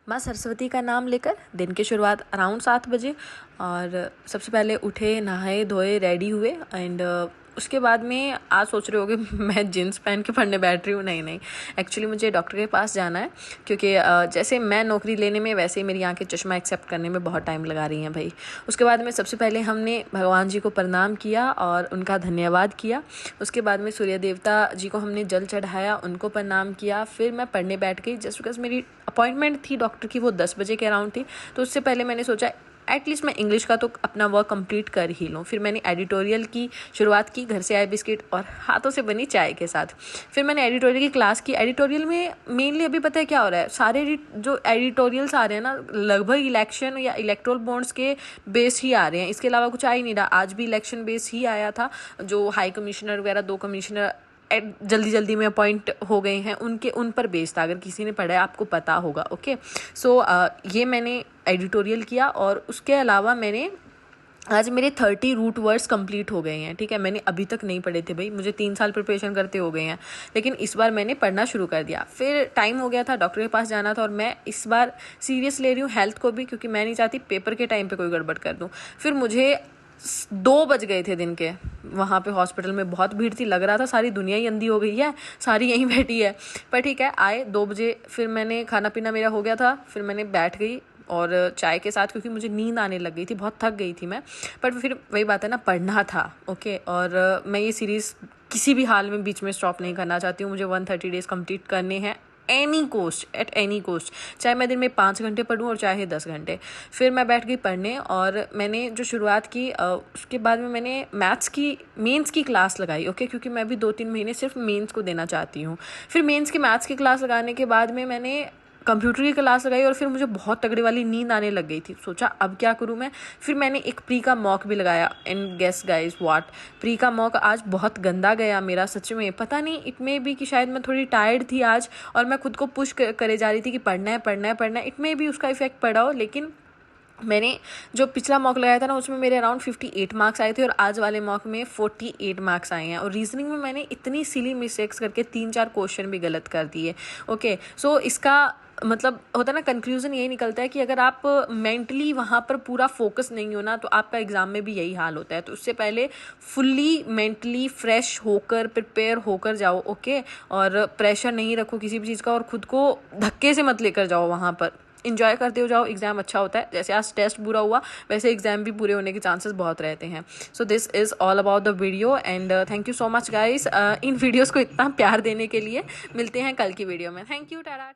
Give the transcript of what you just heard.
माँ सरस्वती का नाम लेकर दिन की शुरुआत अराउंड 7 बजे। और सबसे पहले उठे, नहाए धोए, रेडी हुए एंड उसके बाद में आज सोच रहे होगे मैं जीन्स पहन के पढ़ने बैठ रही हूँ। नहीं, एक्चुअली मुझे डॉक्टर के पास जाना है क्योंकि जैसे मैं नौकरी लेने में वैसे ही मेरी आंखें चश्मा एक्सेप्ट करने में बहुत टाइम लगा रही हैं भाई। उसके बाद में सबसे पहले हमने भगवान जी को प्रणाम किया और उनका धन्यवाद किया। उसके बाद में सूर्य देवता जी को हमने जल चढ़ाया, उनको प्रणाम किया। फिर मैं पढ़ने बैठ गई जस्ट बिकॉज मेरी अपॉइंटमेंट थी डॉक्टर की, वो 10 बजे के अराउंड थी। तो उससे पहले मैंने सोचा एटलीस्ट मैं इंग्लिश का तो अपना वर्क कंप्लीट कर ही लूँ। फिर मैंने एडिटोरियल की शुरुआत की, घर से आए बिस्किट और हाथों से बनी चाय के साथ। फिर मैंने एडिटोरियल की क्लास की। एडिटोरियल में मेनली अभी पता है क्या हो रहा है, सारे जो एडिटोरियल्स आ रहे हैं ना, लगभग इलेक्शन या इलेक्ट्रोल बॉन्ड्स के बेस ही आ रहे हैं, इसके अलावा कुछ आ ही नहीं रहा। आज भी इलेक्शन बेस ही आया था। जो हाई कमिश्नर वगैरह 2 कमिश्नर जल्दी में अपॉइंट हो गए हैं, उन पर बेस्ड था। अगर किसी ने पढ़ा है आपको पता होगा। ओके, सो ये मैंने एडिटोरियल किया और उसके अलावा मैंने आज मेरे 30 रूट वर्ड्स कंप्लीट हो गए हैं। ठीक है, मैंने अभी तक नहीं पढ़े थे भाई, मुझे 3 साल प्रिपरेशन करते हो गए हैं, लेकिन इस बार मैंने पढ़ना शुरू कर दिया। फिर टाइम हो गया था, डॉक्टर के पास जाना था और मैं इस बार सीरियस ले रही हूँ हेल्थ को भी, क्योंकि मैं नहीं चाहती पेपर के टाइम पे कोई गड़बड़ कर दूँ। फिर मुझे 2 बज गए थे दिन के। वहाँ पे हॉस्पिटल में बहुत भीड़ थी, लग रहा था सारी दुनिया ही अंधी हो गई है, सारी यहीं बैठी है। पर ठीक है, आए 2 बजे। फिर मैंने खाना पीना मेरा हो गया था, फिर मैंने बैठ गई और चाय के साथ, क्योंकि मुझे नींद आने लग गई थी, बहुत थक गई थी मैं। पर फिर वही बात है ना, पढ़ना था। ओके, और मैं ये सीरीज़ किसी भी हाल में बीच में स्टॉप नहीं करना चाहती हूँ। मुझे 130 डेज़ कंप्लीट करने हैं any cost, at any cost, चाहे मैं दिन में 5 घंटे पढूं और चाहे 10 घंटे। फिर मैं बैठ गई पढ़ने और मैंने जो शुरुआत की उसके बाद में मैंने मैथ्स की मेंस की क्लास लगाई। ओके, क्योंकि मैं भी 2-3 महीने सिर्फ मेंस को देना चाहती हूँ। फिर मेंस की मैथ्स की क्लास लगाने के बाद में मैंने कंप्यूटर की क्लास लगाई और फिर मुझे बहुत तगड़ी वाली नींद आने लग गई थी। सोचा अब क्या करूँ मैं। फिर मैंने एक प्री का मॉक भी लगाया and guess guys what, pre का मॉक आज बहुत गंदा गया मेरा, सच में। पता नहीं, इट मे बी कि शायद मैं थोड़ी टायर्ड थी आज और मैं खुद को पुश करे जा रही थी कि पढ़ना है। इट मे बी उसका इफेक्ट पड़ा हो, लेकिन मैंने जो पिछला मॉक लगाया था ना, उसमें मेरे अराउंड 58 मार्क्स आए थे और आज वाले मॉक में 48 मार्क्स आए हैं। और रीजनिंग में मैंने इतनी सिली मिस्टेक्स करके 3-4 क्वेश्चन भी गलत कर दिए। ओके, सो इसका मतलब होता है ना, कंक्लूजन यही निकलता है कि अगर आप मेंटली वहाँ पर पूरा फोकस नहीं हो ना, तो आपका एग्जाम में भी यही हाल होता है। तो उससे पहले फुल्ली मेंटली फ्रेश होकर प्रिपेयर होकर जाओ। ओके, और प्रेशर नहीं रखो किसी भी चीज़ का और खुद को धक्के से मत लेकर जाओ वहाँ पर। इंजॉय करते हो जाओ, एग्जाम अच्छा होता है। जैसे आज टेस्ट बुरा हुआ, वैसे एग्जाम भी पूरे होने के चांसेस बहुत रहते हैं। So this is all about the video and thank you so much guys in videos को इतना प्यार देने के लिए। मिलते हैं कल की वीडियो में। Thank you, Tata.